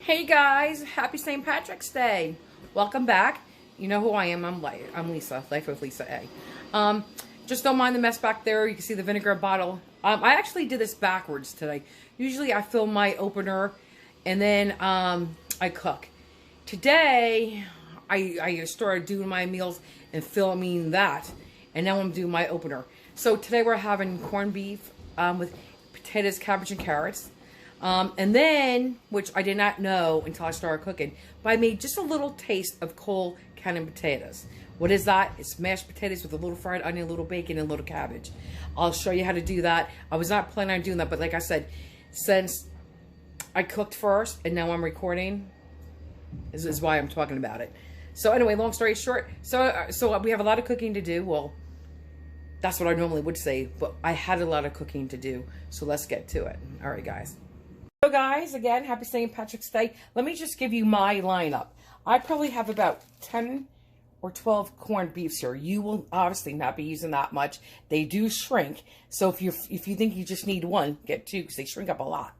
Hey guys, happy St. Patrick's Day. Welcome back. You know who I am. I'm Lisa, Life with Lisa A. Just don't mind the mess back there. You can see the vinegar bottle. I actually did this backwards today. Usually I fill my opener and then I cook. Today I started doing my meals and filming that. And now I'm doing my opener. So today we're having corned beef with potatoes, cabbage, and carrots. And then, which I did not know until I started cooking, but I made just a little taste of Colcannon potatoes. What is that? It's mashed potatoes with a little fried onion, a little bacon, and a little cabbage. I'll show you how to do that. I was not planning on doing that, but like I said, since I cooked first and now I'm recording, this is why I'm talking about it. So anyway, long story short, so we have a lot of cooking to do. Well, that's what I normally would say, but I had a lot of cooking to do, so let's get to it. All right, guys. So guys, again, happy St. Patrick's Day. Let me just give you my lineup. I probably have about 10 or 12 corned beefs here. You will obviously not be using that much. They do shrink. So if you think you just need one, get two because they shrink up a lot.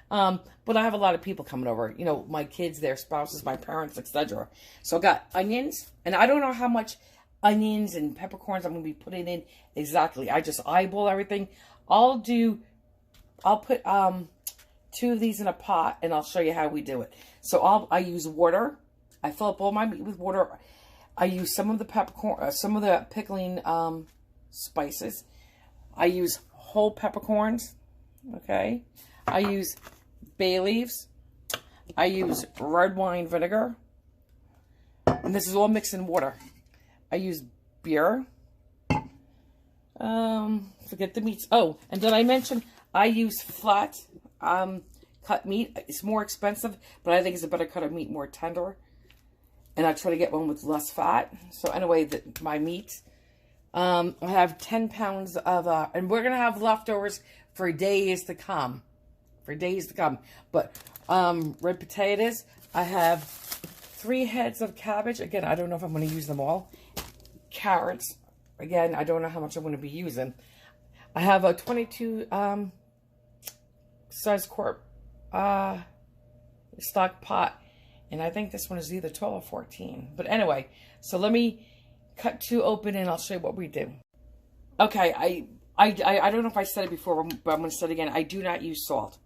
But I have a lot of people coming over. You know, my kids, their spouses, my parents, etc. So I got onions, and I don't know how much onions and peppercorns I'm going to be putting in exactly. I just eyeball everything. I'll put 2 of these in a pot, and I'll show you how we do it. So I use water. I fill up all my meat with water. I use some of the peppercorn, some of the pickling spices. I use whole peppercorns. Okay. I use bay leaves. I use red wine vinegar, and this is all mixed in water. I use beer. Forget the meats. Oh, and did I mention I use flat cut meat? It's more expensive, but I think it's a better cut of meat, more tender. And I try to get one with less fat. So anyway, my meat. I have 10 pounds of, and we're going to have leftovers for days to come. For days to come. But red potatoes. I have 3 heads of cabbage. Again, I don't know if I'm going to use them all. Carrots. Again, I don't know how much I'm going to be using. I have a 22 size quart stock pot, and I think this one is either 12 or 14. But anyway, so let me cut 2 open and I'll show you what we do. Okay, I don't know if I said it before, but I'm going to say it again. I do not use salt.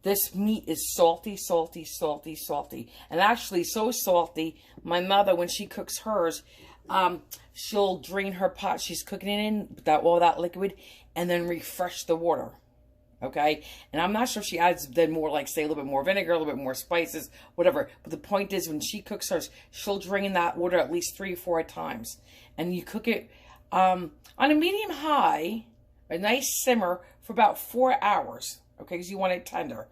This meat is salty, salty, salty, salty, and actually so salty. My mother, when she cooks hers, she'll drain her pot she's cooking it in, all that liquid, and then refresh the water. Okay, and I'm not sure if she adds then more, like say a little bit more vinegar, a little bit more spices, whatever. But the point is, when she cooks hers, she'll drain that water at least 3 or 4 times, and you cook it on a medium high, a nice simmer for about 4 hours. Okay, because you want it tender.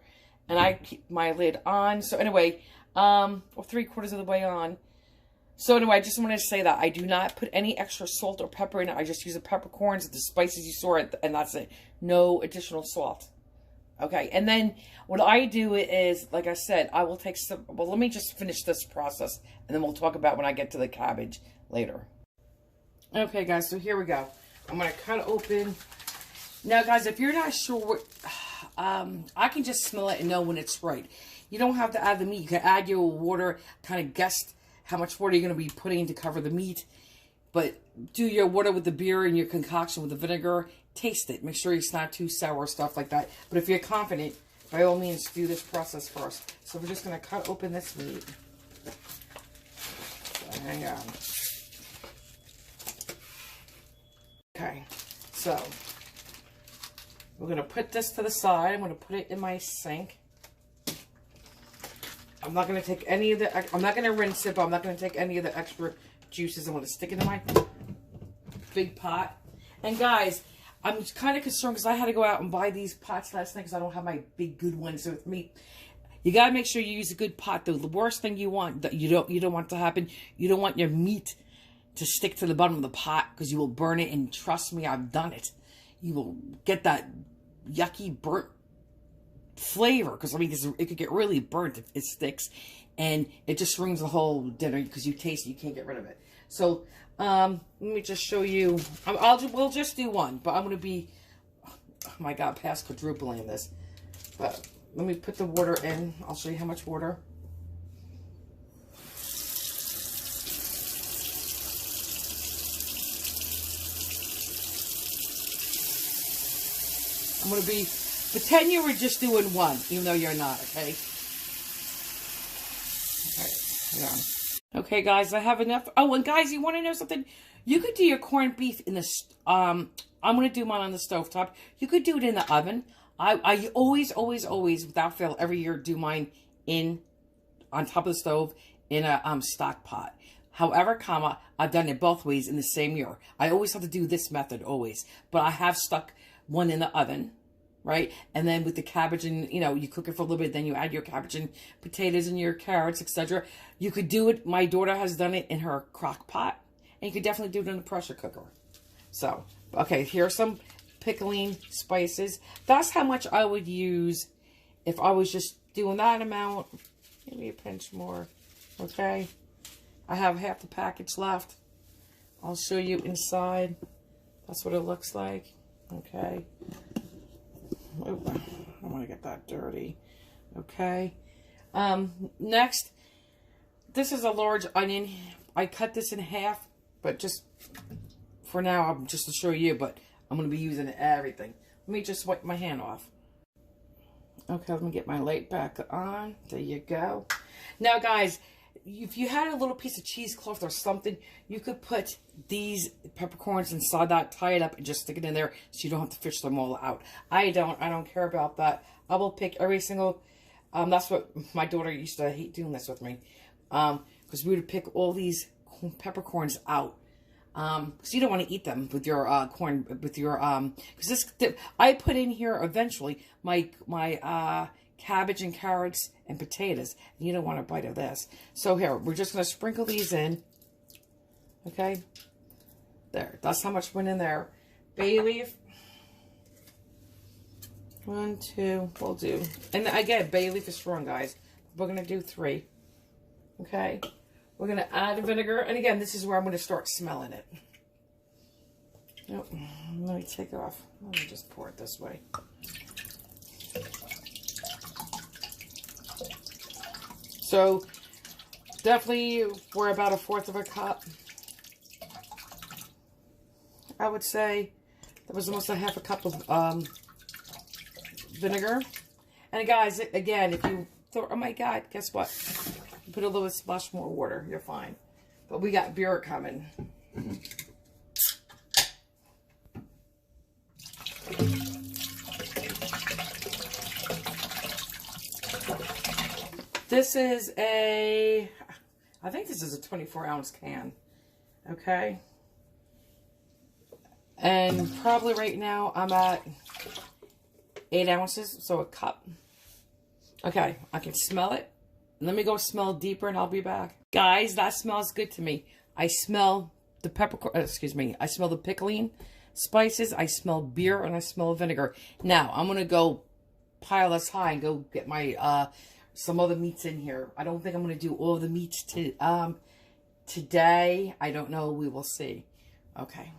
And I keep my lid on. So anyway, or 3/4 of the way on. So anyway, I just wanted to say that I do not put any extra salt or pepper in it. I just use the peppercorns, the spices you saw, and that's it. No additional salt. Okay, and then what I do is, like I said, I will take some, well, let me just finish this process, and then we'll talk about when I get to the cabbage later. Okay, guys, so here we go. I'm going to cut open. Now, guys, if you're not sure what, I can just smell it and know when it's right. You don't have to add the meat. You can add your water, kind of guess how much water you're going to be putting to cover the meat. But do your water with the beer and your concoction with the vinegar. Taste it. Make sure it's not too sour, stuff like that. But if you're confident, by all means, do this process first. So we're just going to cut open this meat. So hang on. Okay. So we're going to put this to the side. I'm going to put it in my sink. I'm not going to take any of the, I'm not going to rinse it, but I'm not going to take any of the extra juices. I'm going to stick it in my big pot. And guys, I'm kind of concerned because I had to go out and buy these pots last night because I don't have my big good ones with me. You got to make sure you use a good pot though. The worst thing you want, that you don't want to happen, you don't want your meat to stick to the bottom of the pot because you will burn it, and trust me, I've done it. You will get that yucky burnt flavor, because I mean it could get really burnt if it sticks, and it just ruins the whole dinner because you taste it, you can't get rid of it. So let me just show you. We'll just do one, but I'm going to be, oh my god, past quadrupling this. But let me put the water in. I'll show you how much water. going to be, pretend you were just doing one, even though you're not, okay? All right, okay, guys, I have enough. Oh, and guys, you want to know something? You could do your corned beef in the, I'm going to do mine on the stovetop. You could do it in the oven. I always, without fail, every year do mine on top of the stove in a stock pot. However, I've done it both ways in the same year. I always have to do this method, always. But I have stuck one in the oven, right? And then with the cabbage and, you know, you cook it for a little bit, then you add your cabbage and potatoes and your carrots, etc. You could do it, my daughter has done it in her crock pot. And you could definitely do it in a pressure cooker. So, okay, here's some pickling spices. That's how much I would use if I was just doing that amount. Maybe a pinch more, okay? I have half the package left. I'll show you inside. That's what it looks like, okay? Oh, I don't want to get that dirty, okay? Next, this is a large onion. I cut this in half, but just for now, I'm just to show you, but I'm going to be using everything. Let me just wipe my hand off. Okay, let me get my light back on. There you go. Now, guys, if you had a little piece of cheesecloth or something, you could put these peppercorns inside that, tie it up, and just stick it in there so you don't have to fish them all out. I don't care about that. I will pick every single, that's what my daughter used to hate doing this with me. Because we would pick all these peppercorns out. Because you don't want to eat them with your corn, with your, because I put in here eventually my cabbage and carrots and potatoes, and you don't want a bite of this. So here, we're just going to sprinkle these in, okay? There, that's how much went in there. Bay leaf, 1, 2, we'll do. And again, bay leaf is strong, guys. We're going to do 3, okay? We're going to add vinegar. And again, this is where I'm going to start smelling it. Oh, let me take it off. Let me just pour it this way. So, definitely, we're about 1/4 of a cup. I would say that was almost a 1/2 cup of vinegar. And guys, again, if you thought, oh my God, guess what? Put a little splash more water, you're fine. But we got beer coming. This is I think this is a 24-ounce can, okay? And probably right now I'm at 8 ounces, so a cup. Okay, I can smell it. Let me go smell deeper and I'll be back. Guys, that smells good to me. I smell the peppercorn, excuse me, I smell the pickling spices, I smell beer, and I smell vinegar. Now, I'm going to go pile this high and go get my, some other meats in here. I don't think I'm going to do all the meats today. I don't know. We will see. Okay.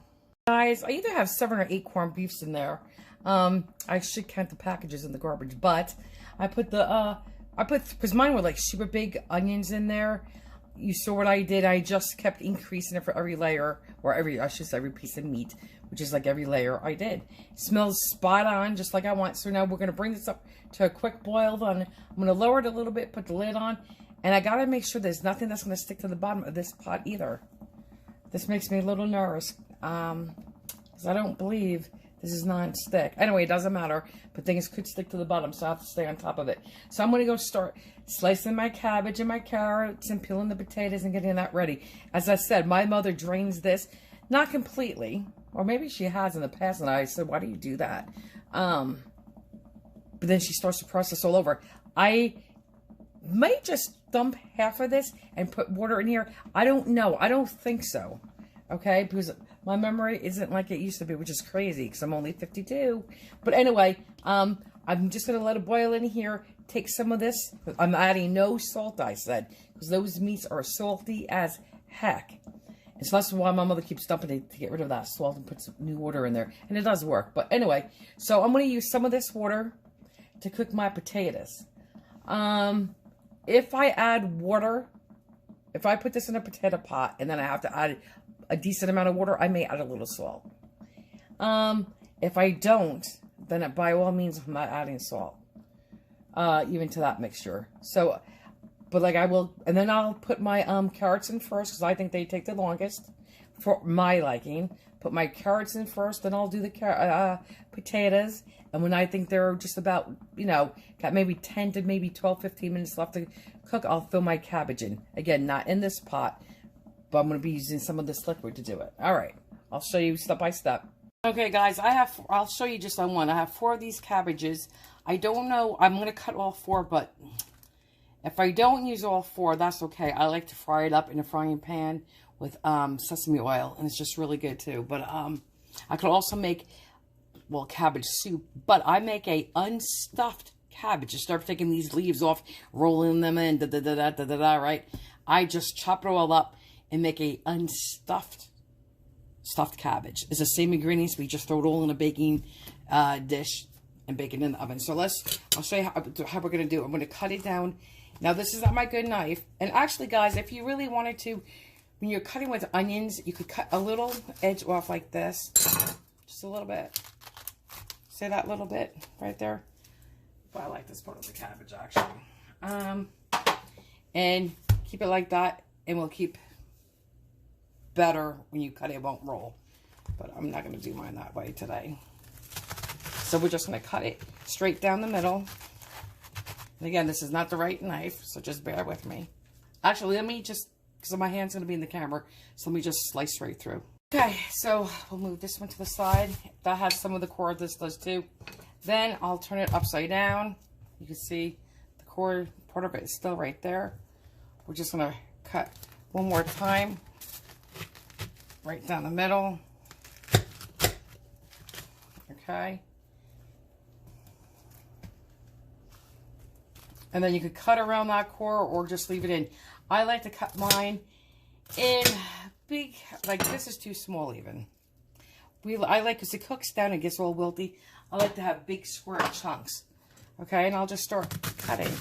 Guys, I either have 7 or 8 corned beefs in there. I should count the packages in the garbage, but I put the, because mine were like super big onions in there. You saw what I did. I just kept increasing it for every layer, or I should say every piece of meat, which is like every layer I did. It smells spot on, just like I want. So now we're going to bring this up to a quick boil. Then I'm going to lower it a little bit, put the lid on, and I got to make sure there's nothing that's going to stick to the bottom of this pot either. This makes me a little nervous, because I don't believe this is non-stick. Anyway, it doesn't matter, but things could stick to the bottom, so I have to stay on top of it. So I'm going to go start slicing my cabbage and my carrots and peeling the potatoes and getting that ready. As I said, my mother drains this, not completely, or maybe she has in the past, and I said, why do you do that? But then she starts to process all over. I might just dump half of this and put water in here. I don't know. I don't think so. Okay, because my memory isn't like it used to be, which is crazy because I'm only 52. But anyway, I'm just going to let it boil in here. Take some of this. I'm adding no salt, I said, because those meats are salty as heck. And so that's why my mother keeps dumping it, to get rid of that salt and put some new water in there. And it does work. But anyway, so I'm going to use some of this water to cook my potatoes. If I add water, if I put this in a potato pot and then I have to add a decent amount of water, I may add a little salt. If I don't, then by all means, I'm not adding salt, even to that mixture. So, but like I will, and then I'll put my carrots in first because I think they take the longest for my liking. Put my carrots in first, then I'll do the potatoes. And when I think they're just about, you know, got maybe 10 to maybe 12, 15 minutes left to cook, I'll throw my cabbage in. Again, not in this pot, but I'm going to be using some of this liquid to do it. All right, I'll show you step by step. Okay, guys, I'll show you just on one. I have 4 of these cabbages. I don't know, I'm going to cut all 4, but if I don't use all 4, that's okay. I like to fry it up in a frying pan with sesame oil, and it's just really good too. But I could also make, well, cabbage soup, but I make a unstuffed cabbage. Just start taking these leaves off, rolling them in, right? I just chop it all up and make a stuffed cabbage. It's the same ingredients, we just throw it all in a baking dish and bake it in the oven. So I'll show you how we're gonna do it. I'm gonna cut it down. Now this is not my good knife, and actually, guys, if you really wanted to, when you're cutting with onions, you could cut a little edge off like this. Just a little bit. See that little bit right there? Well, I like this part of the cabbage, actually. And keep it like that, and we'll keep better when you cut it. It won't roll. But I'm not going to do mine that way today. So we're just going to cut it straight down the middle. And again, this is not the right knife, so just bear with me. Actually, let me just, because my hand's going to be in the camera, so let me just slice right through. Okay, so we'll move this one to the side. That has some of the core, this does too. Then I'll turn it upside down. You can see the core, part of it is still right there. We're just going to cut one more time, right down the middle. Okay. And then you could cut around that core or just leave it in. I like to cut mine in big, like this is too small even. I like, because it cooks down and gets all wilty, I like to have big square chunks. Okay, and I'll just start cutting.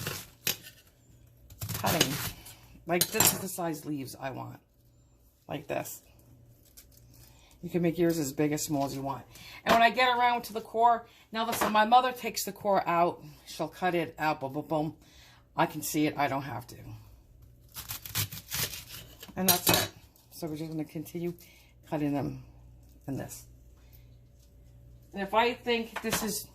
Like this is the size leaves I want. Like this. You can make yours as big as small as you want. And when I get around to the core, now listen, my mother takes the core out. She'll cut it out, boom, boom, boom. I can see it, I don't have to. And that's it. So we're just going to continue cutting them in this. And if I think this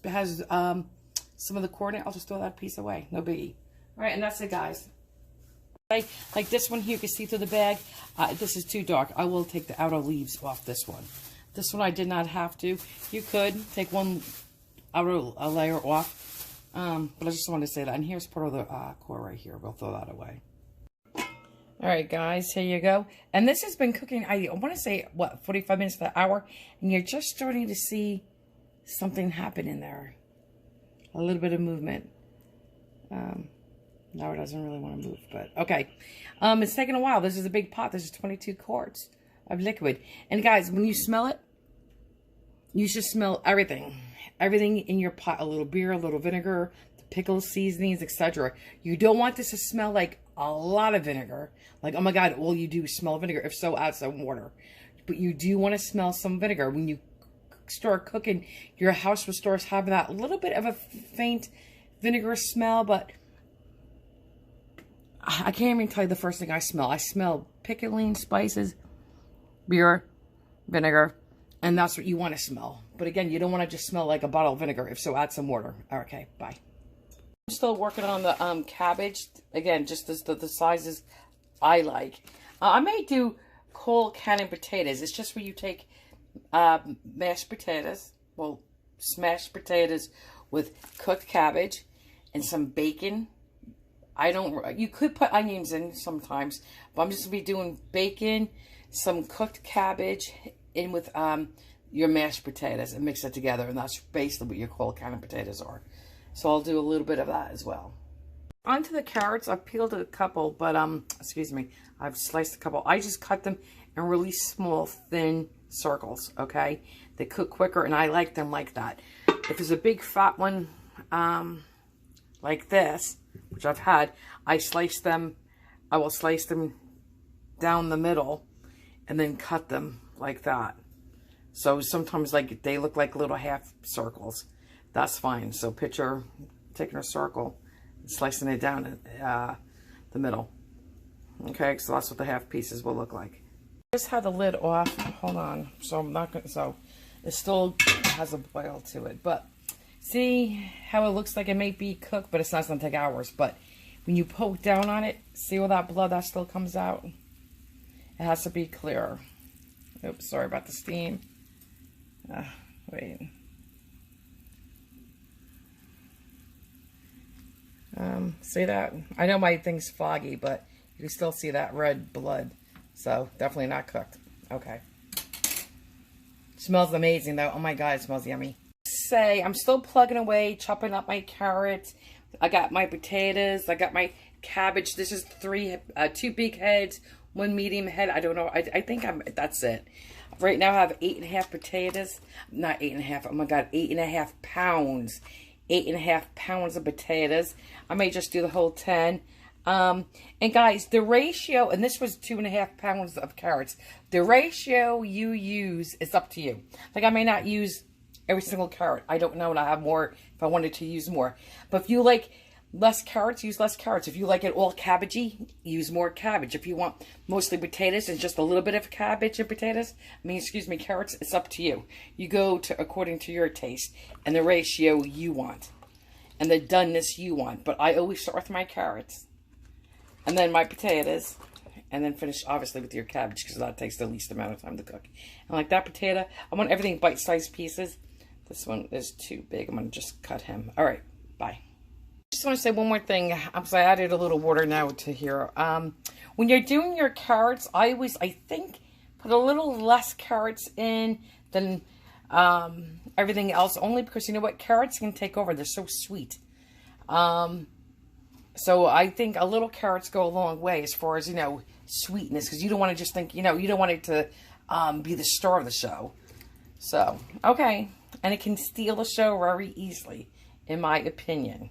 has some of the core in it, I'll just throw that piece away. No biggie. All right, and that's it, guys. Like this one here, you can see through the bag. This is too dark. I will take the outer leaves off this one. This one I did not have to. You could take one outer layer off. But I just wanted to say that. And here's part of the core right here. We'll throw that away. All right, guys, here you go. And this has been cooking, I want to say, what, 45 minutes to an hour? And you're just starting to see something happen in there. A little bit of movement. Now it doesn't really want to move, but okay. It's taking a while. This is a big pot. This is 22 quarts of liquid. And guys, when you smell it, you should smell everything. Everything in your pot. A little beer, a little vinegar, the pickles, seasonings, etc. You don't want this to smell like a lot of vinegar. Like, oh my God, all you do is smell vinegar. If so, add some water. But you do want to smell some vinegar. When you start cooking, your house will start having that little bit of a faint vinegar smell, but I can't even tell you the first thing I smell. I smell pickling, spices, beer, vinegar, and that's what you want to smell. But again, you don't want to just smell like a bottle of vinegar. If so, add some water. Okay, bye. I'm still working on the cabbage. Again, just the sizes I like. I may do Colcannon potatoes. It's just where you take mashed potatoes, well, smashed potatoes with cooked cabbage and some bacon. You could put onions in sometimes, but I'm just going to be doing bacon, some cooked cabbage in with your mashed potatoes and mix it together. And that's basically what your Colcannon potatoes are. So I'll do a little bit of that as well. Onto the carrots, I've peeled a couple, but excuse me, I've sliced a couple. I just cut them in really small, thin circles, okay? They cook quicker, and I like them like that. If it's a big fat one like this, which I've had, I will slice them down the middle and then cut them like that. So sometimes like they look like little half circles. That's fine. So picture taking a circle and slicing it down the middle. Okay, so that's what the half pieces will look like. I just had the lid off. Hold on. So I'm not gonna, so it still has a boil to it. But see how it looks like it may be cooked, but it's not gonna take hours. But when you poke down on it, see all that blood that still comes out? It has to be clear. Oops, sorry about the steam. Wait. See that? I know my thing's foggy, but you can still see that red blood. So, definitely not cooked. Okay. Smells amazing, though. Oh my god, it smells yummy. Say, I'm still plugging away, chopping up my carrots. I got my potatoes. I got my cabbage. This is 2 big heads, 1 medium head. I don't know. I think that's it. Right now I have 8.5 potatoes. Not 8.5. Oh my god, 8.5 pounds. 8.5 pounds of potatoes. I may just do the whole 10. And guys, the ratio, and this was 2.5 pounds of carrots. The ratio you use is up to you. Like I may not use every single carrot. I don't know, and I have more if I wanted to use more. But if you like less carrots, use less carrots. If you like it all cabbagey, use more cabbage. If you want mostly potatoes and just a little bit of cabbage and potatoes, carrots, it's up to you. You go to according to your taste and the ratio you want and the doneness you want. But I always start with my carrots and then my potatoes and then finish obviously with your cabbage because that takes the least amount of time to cook. And like that potato, I want everything bite-sized pieces. This one is too big. I'm going to just cut him. All right, bye. Just want to say one more thing because I added a little water now to here. When you're doing your carrots, I think, put a little less carrots in than everything else, only because you know what? Carrots can take over. They're so sweet. So I think a little carrots go a long way as far as, you know, sweetness, because you don't want to just think, you know, you don't want it to be the star of the show. So, okay. And it can steal the show very easily, in my opinion.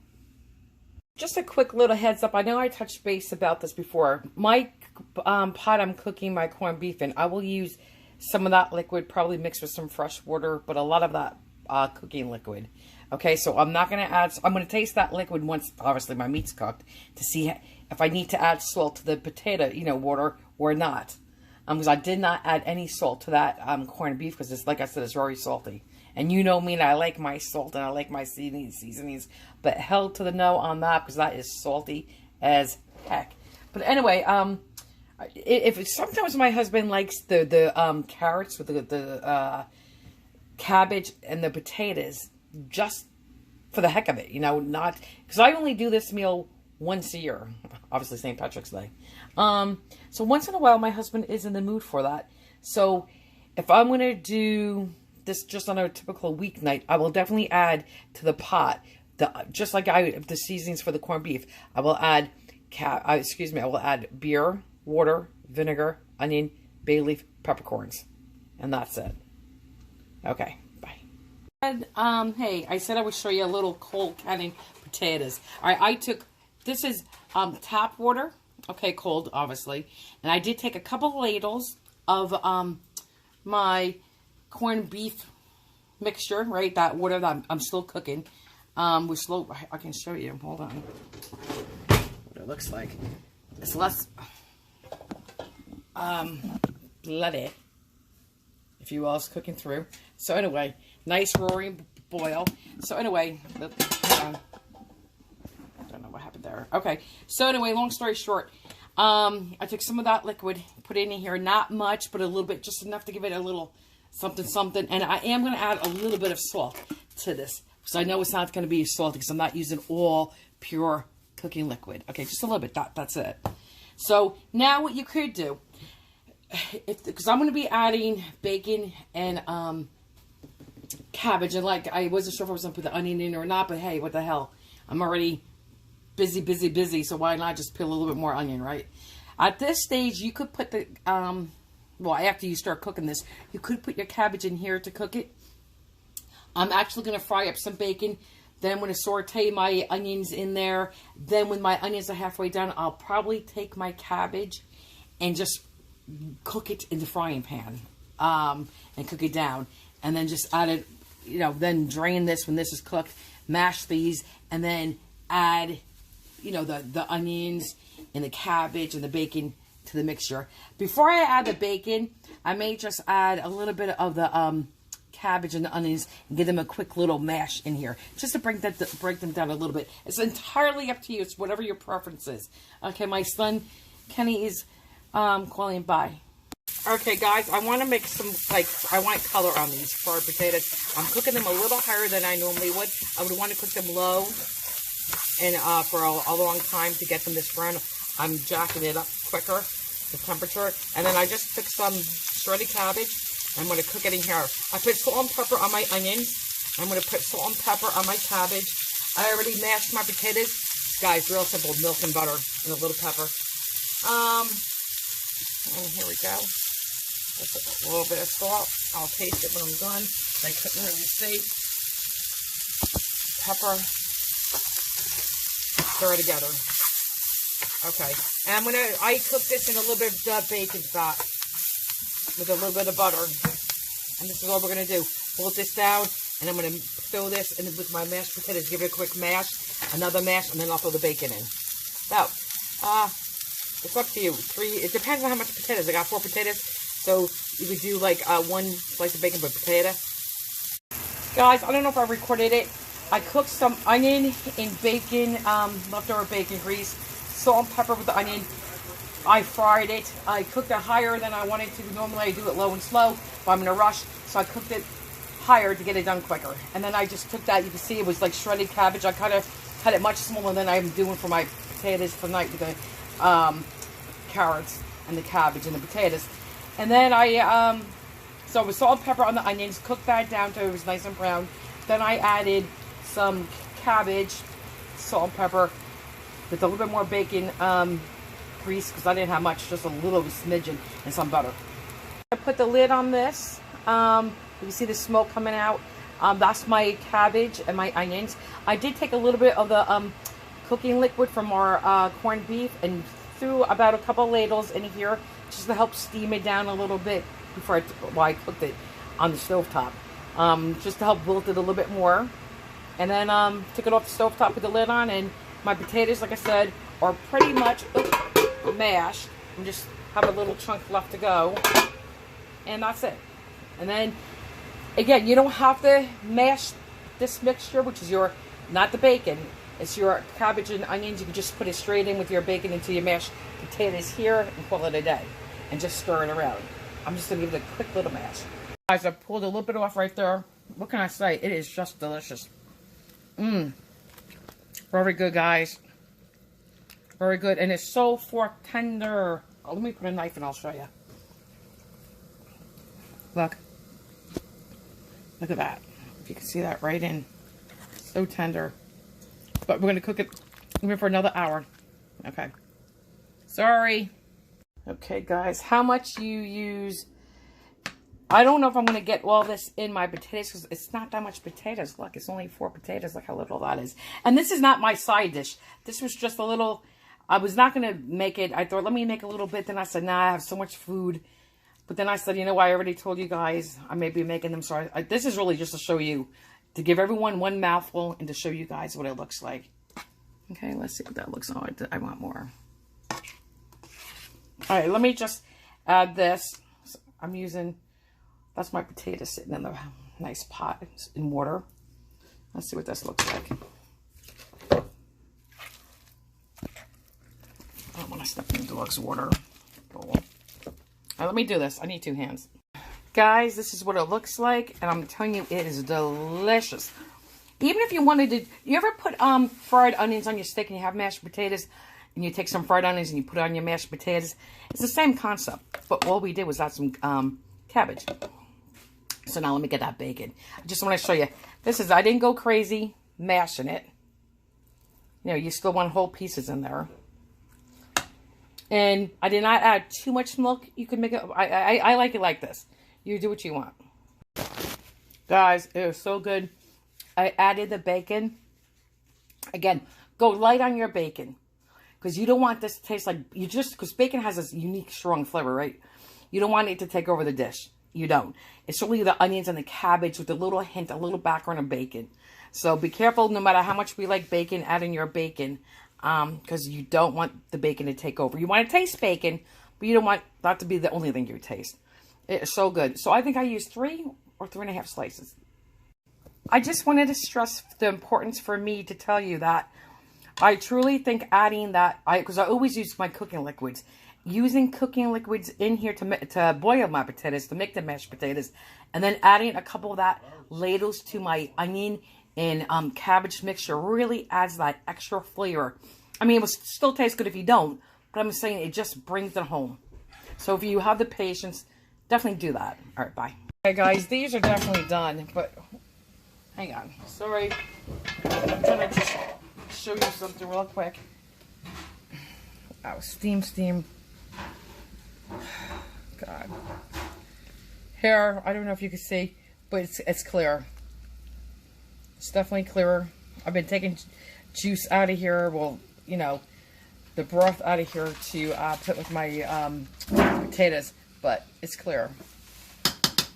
Just a quick little heads up. I know I touched base about this before. My pot I'm cooking my corned beef in, I will use some of that liquid, probably mixed with some fresh water, but a lot of that cooking liquid. Okay, so I'm not going to add, I'm going to taste that liquid once, obviously, my meat's cooked, to see if I need to add salt to the potato, you know, water or not. Because I did not add any salt to that corned beef because, it's, like I said, it's very salty. And you know me, and I like my salt and I like my seasonings. But hell to the no on that because that is salty as heck. But anyway, if sometimes my husband likes the carrots with the cabbage and the potatoes just for the heck of it, you know, not because I only do this meal once a year, obviously St. Patrick's Day. So once in a while, my husband is in the mood for that. So if I'm going to do this just on a typical weeknight, I will definitely add to the pot, just like the seasonings for the corned beef. I will add, I will add beer, water, vinegar, onion, bay leaf, peppercorns, and that's it. Okay, bye. And, hey, I said I would show you a little Colcannon potatoes. All right, I took, this is tap water, okay, cold, obviously, and I did take a couple ladles of my corned beef mixture, right? That water that I'm still cooking. We're slow. I can show you. Hold on. What it looks like. It's less bloody, if you will, is cooking through. So anyway, nice roaring boil. So anyway, hold on. I don't know what happened there. Okay. So anyway, long story short, I took some of that liquid, put it in here. Not much, but a little bit, just enough to give it a little something. And I am going to add a little bit of salt to this, because I know it's not going to be salty, because I'm not using all pure cooking liquid. Okay, just a little bit. That's it. So now what you could do, because I'm going to be adding bacon and cabbage, and like I wasn't sure if I was going to put the onion in or not, but hey, what the hell? I'm already busy, so why not just peel a little bit more onion, right? At this stage, you could put the well, after you start cooking this, you could put your cabbage in here to cook it. I'm actually going to fry up some bacon. Then I'm going to saute my onions in there. Then when my onions are halfway done, I'll probably take my cabbage and just cook it in the frying pan and cook it down. and then just add it, you know, then drain this when this is cooked, mash these, and then add, you know, the onions and the cabbage and the bacon to the mixture. Before I add the bacon, I may just add a little bit of the cabbage and the onions and give them a quick little mash in here, just to break them down a little bit. It's entirely up to you. It's whatever your preference is. Okay, my son Kenny is calling by. Okay, guys, I want to make some, like, I want color on these fried potatoes. I'm cooking them a little higher than I normally would. I would want to cook them low and for a long time to get them this brown. I'm jacking it up quicker, the temperature. And then I just took some shredded cabbage. I'm going to cook it in here. I put salt and pepper on my onions. I'm going to put salt and pepper on my cabbage. I already mashed my potatoes. Guys, real simple, milk and butter and a little pepper. And here we go. Just a little bit of salt. I'll taste it when I'm done. I couldn't really see. Pepper. Stir it together. Okay. And I cook this in a little bit of bacon fat with a little bit of butter. And this is all we're going to do. Boil this down, and I'm going to throw this in with my mashed potatoes. Give it a quick mash, another mash, and then I'll throw the bacon in. So, it's up to you. It depends on how much potatoes. I got 4 potatoes, so you could do like 1 slice of bacon per potato. Guys, I don't know if I recorded it. I cooked some onion in bacon, leftover bacon grease, salt and pepper with the onion. I fried it. I cooked it higher than I wanted to. Normally I do it low and slow, but I'm in a rush, so I cooked it higher to get it done quicker. And then I just took that. You can see it was like shredded cabbage. I kind of cut it much smaller than I'm doing for my potatoes tonight with the carrots and the cabbage and the potatoes. And then so with salt and pepper on the onions, cooked that down till it was nice and brown. Then I added some cabbage, salt and pepper, with a little bit more bacon grease, because I didn't have much, just a little smidgen, and some butter. I put the lid on this. You can see the smoke coming out. That's my cabbage and my onions. I did take a little bit of the cooking liquid from our corned beef and threw about a couple ladles in here just to help steam it down a little bit before I cooked it on the stovetop. Just to help wilt it a little bit more. And then took it off the stovetop with the lid on, and my potatoes, like I said, are pretty much mashed. And just have a little chunk left to go. And that's it. And then, again, you don't have to mash this mixture, which is not the bacon. It's your cabbage and onions. You can just put it straight in with your bacon until you mash potatoes here and call it a day. And just stir it around. I'm just going to give it a quick little mash. Guys, I pulled a little bit off right there. What can I say? It is just delicious. Very good, guys. Very good. And it's so fork tender. Oh, let me put a knife and I'll show you. Look. Look at that. If you can see that right in. So tender. But we're going to cook it even for another hour. Okay. Sorry. Okay, guys. How much you use... I don't know if I'm going to get all this in my potatoes because it's not that much potatoes. Look, it's only 4 potatoes. Look how little that is. And this is not my side dish. This was just a little... I was not going to make it. I thought, let me make a little bit. Then I said, nah, I have so much food. But then I said, you know what? I already told you guys I may be making them. So this is really just to show you, to give everyone one mouthful and to show you guys what it looks like. Okay, let's see what that looks like. I want more. All right, let me just add this. So I'm using... That's my potato sitting in the nice pot in water. Let's see what this looks like. I don't want to step in the dog's water bowl. All right, let me do this. I need 2 hands. Guys, this is what it looks like. And I'm telling you, it is delicious. Even if you wanted to... You ever put fried onions on your steak and you have mashed potatoes? And you take some fried onions and you put it on your mashed potatoes? It's the same concept. But all we did was add some cabbage. So now let me get that bacon. I just want to show you. This is, I didn't go crazy mashing it. You know, you still want whole pieces in there. And I did not add too much milk. You can make it, I like it like this. You do what you want. Guys, it was so good. I added the bacon. Again, go light on your bacon. Because you don't want this to taste like, because bacon has this unique, strong flavor, right? You don't want it to take over the dish. you don't. It's really the onions and the cabbage with a little hint, a little background of bacon. So be careful, no matter how much we like bacon, add in your bacon, because you don't want the bacon to take over. You want to taste bacon, but you don't want that to be the only thing you taste. It's so good. So I think I used 3 or 3.5 slices. I just wanted to stress the importance for me to tell you that I truly think adding that, because I always use my cooking liquids, using cooking liquids in here to boil my potatoes, to make the mashed potatoes, and then adding a couple of that ladles to my onion and cabbage mixture really adds that extra flavor. I mean, it will still taste good if you don't, but I'm saying it just brings it home. So if you have the patience, definitely do that. All right, bye. Okay, guys, these are definitely done, but hang on. Sorry. I'm trying to just show you something real quick. Oh, steam. God. Here, I don't know if you can see, but it's clear. It's definitely clearer. I've been taking juice out of here. Well, you know, the broth out of here to put with my potatoes, but it's clear.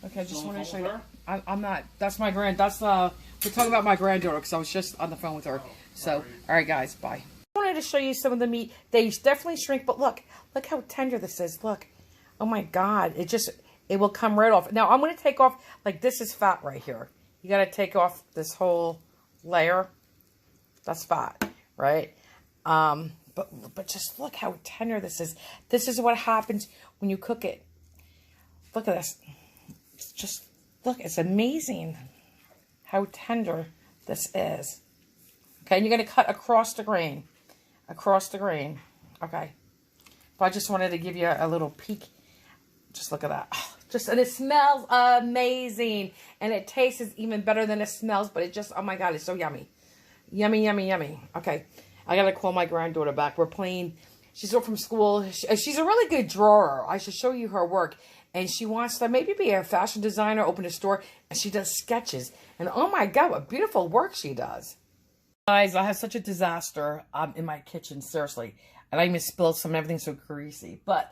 Okay, I just wanted to show you. I'm not. That's my we're talking about my granddaughter because I was just on the phone with her. So, all right, guys, bye. I wanted to show you some of the meat. They definitely shrink, but look how tender this is. Look, oh my God, it will come right off. Now I'm going to take off, like this is fat right here. You got to take off this whole layer. That's fat, right? But just look how tender this is. This is what happens when you cook it. Look at this. It's just, look, it's amazing how tender this is. Okay, and you're going to cut across the grain. Across the grain. Okay. But I just wanted to give you a little peek. Just look at that. And it smells amazing. And it tastes even better than it smells. But it just, oh my God, it's so yummy. Yummy, yummy, yummy. Okay. I got to call my granddaughter back. We're playing. She's home from school. She's a really good drawer. I should show you her work. And she wants to maybe be a fashion designer, open a store. And she does sketches. And oh my God, what beautiful work she does. Guys, I have such a disaster in my kitchen, seriously. And I even spilled some, everything's so greasy. But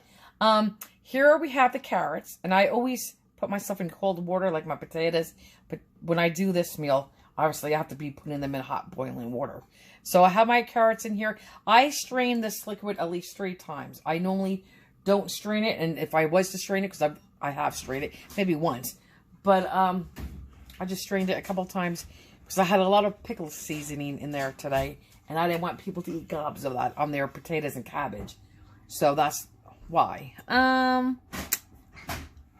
here we have the carrots. And I always put myself in cold water like my potatoes. But when I do this meal, obviously I have to be putting them in hot boiling water. So I have my carrots in here. I strain this liquid at least 3 times. I normally don't strain it. And if I was to strain it, because I have strained it, maybe once. But I just strained it a couple times. Because I had a lot of pickle seasoning in there today. And I didn't want people to eat gobs of that on their potatoes and cabbage. So that's why.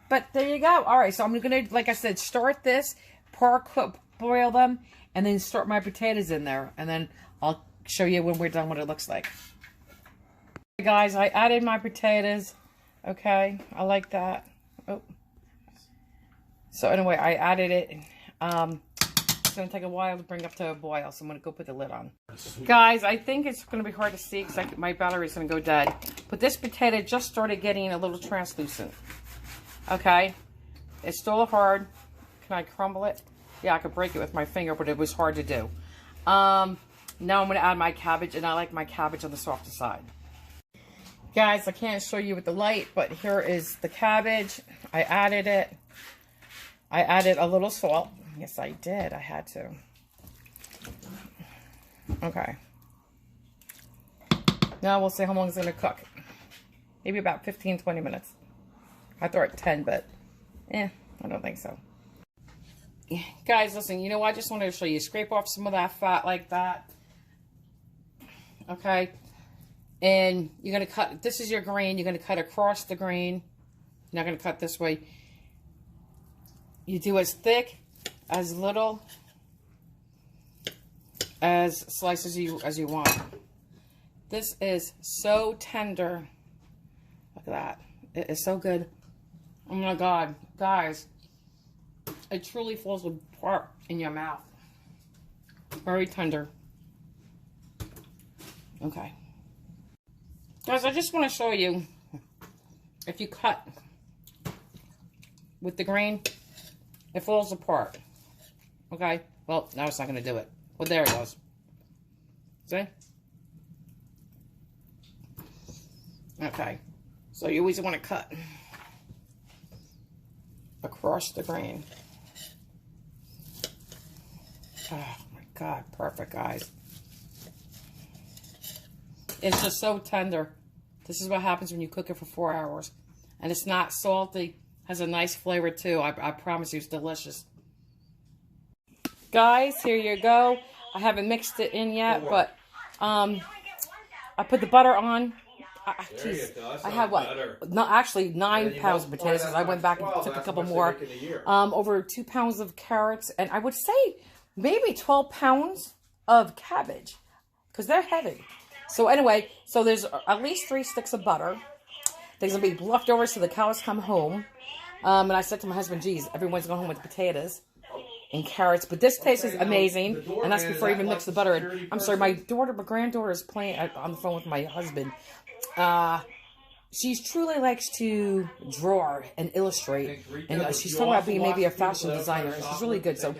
But there you go. All right. So I'm going to, like I said, start this. Boil them. And then start my potatoes in there. And then I'll show you when we're done what it looks like. Okay, guys, I added my potatoes. Okay. I like that. Oh. So anyway, I added it. It's going to take a while to bring up to a boil, so I'm going to go put the lid on. Guys, I think it's going to be hard to see because my battery is going to go dead. But this potato just started getting a little translucent. Okay? It's still hard. Can I crumble it? Yeah, I could break it with my finger, but it was hard to do. Now I'm going to add my cabbage, and I like my cabbage on the softer side. Guys, I can't show you with the light, but here is the cabbage. I added it. I added a little salt. Yes, I did. I had to. Okay. Now we'll see how long it's going to cook. Maybe about 15, 20 minutes. I thought 10, but I don't think so. Guys, listen, you know what? I just wanted to show you. Scrape off some of that fat like that. Okay. And you're going to cut, this is your grain. You're going to cut across the grain. You're not going to cut this way. You do as thick, as little as slices as you want. This is so tender. Look at that. It is so good. Oh my God. Guys, it truly falls apart in your mouth. Very tender. Okay. Guys, I just want to show you, if you cut with the grain, it falls apart. Okay? Well, now it's not going to do it. Well, there it goes. See? Okay. So you always want to cut across the grain. Oh my God, perfect, guys. It's just so tender. This is what happens when you cook it for 4 hours. And it's not salty. Has a nice flavor too. I promise you, it's delicious. Guys, here you go. I haven't mixed it in yet, but I put the butter on. Geez, I have what? No, actually 9 pounds of potatoes. I went back and took a couple more. Over 2 pounds of carrots, and I would say maybe 12 pounds of cabbage, because they're heavy. So anyway, so there's at least 3 sticks of butter. There's gonna be leftovers till the cows come home. And I said to my husband, geez, everyone's going home with potatoes and carrots, but this tastes amazing, and that's before I even mix the butter in. I'm sorry, my granddaughter is playing on the phone with my husband. She truly likes to draw and illustrate, and she's talking about being maybe a fashion designer, and she's really good. So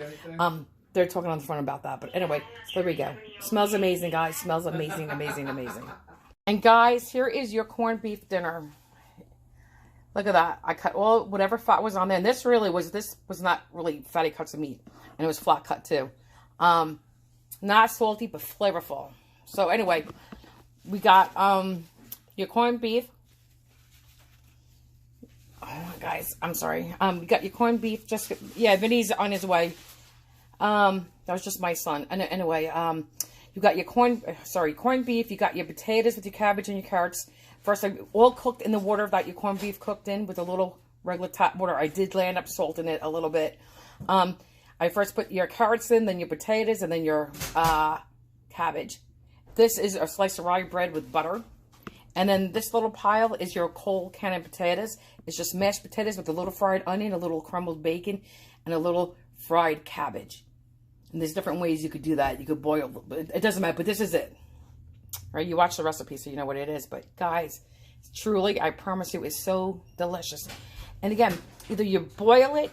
they're talking on the phone about that. But anyway, so there we go. Smells amazing, guys. Smells amazing, amazing, amazing. And guys, here is your corned beef dinner. Look at that. I cut all whatever fat was on there. And this was not really fatty cuts of meat. And it was flat cut too. Not salty, but flavorful. So anyway, we got your corned beef. Oh, guys, I'm sorry. You got your corned beef. Just, yeah, Vinny's on his way. That was just my son. And anyway, you got your corned beef. You got your potatoes with your cabbage and your carrots. First, I all cooked in the water that your corned beef cooked in with a little regular tap water. I did land up salting it a little bit. I first put your carrots in, then your potatoes, and then your cabbage. This is a slice of rye bread with butter. And then this little pile is your Colcannon potatoes. It's just mashed potatoes with a little fried onion, a little crumbled bacon, and a little fried cabbage. And there's different ways you could do that. You could boil, it doesn't matter, but this is it. Right? You watch the recipe so you know what it is. But guys, truly, I promise you, it's so delicious. And again, either you boil it,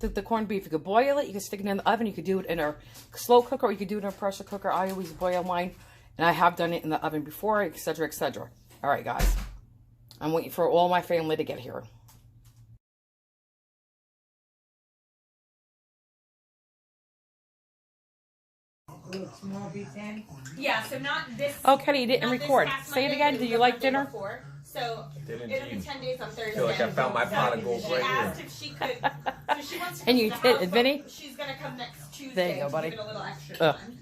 the corned beef, you could boil it, you could stick it in the oven, you could do it in a slow cooker, or you could do it in a pressure cooker. I always boil mine, and I have done it in the oven before, etc., etc. All right, guys. I'm waiting for all my family to get here. Yeah, so not this. Oh, Kenny, you didn't record. Say it again. Did you like dinner? Before. So it'll be 10 days on Thursday. I feel like I found my pot of gold right She asked here. if she could. So she wants to And you come to the did, house, Vinny? She's gonna come next Tuesday. There you go, buddy. To give it a little extra time.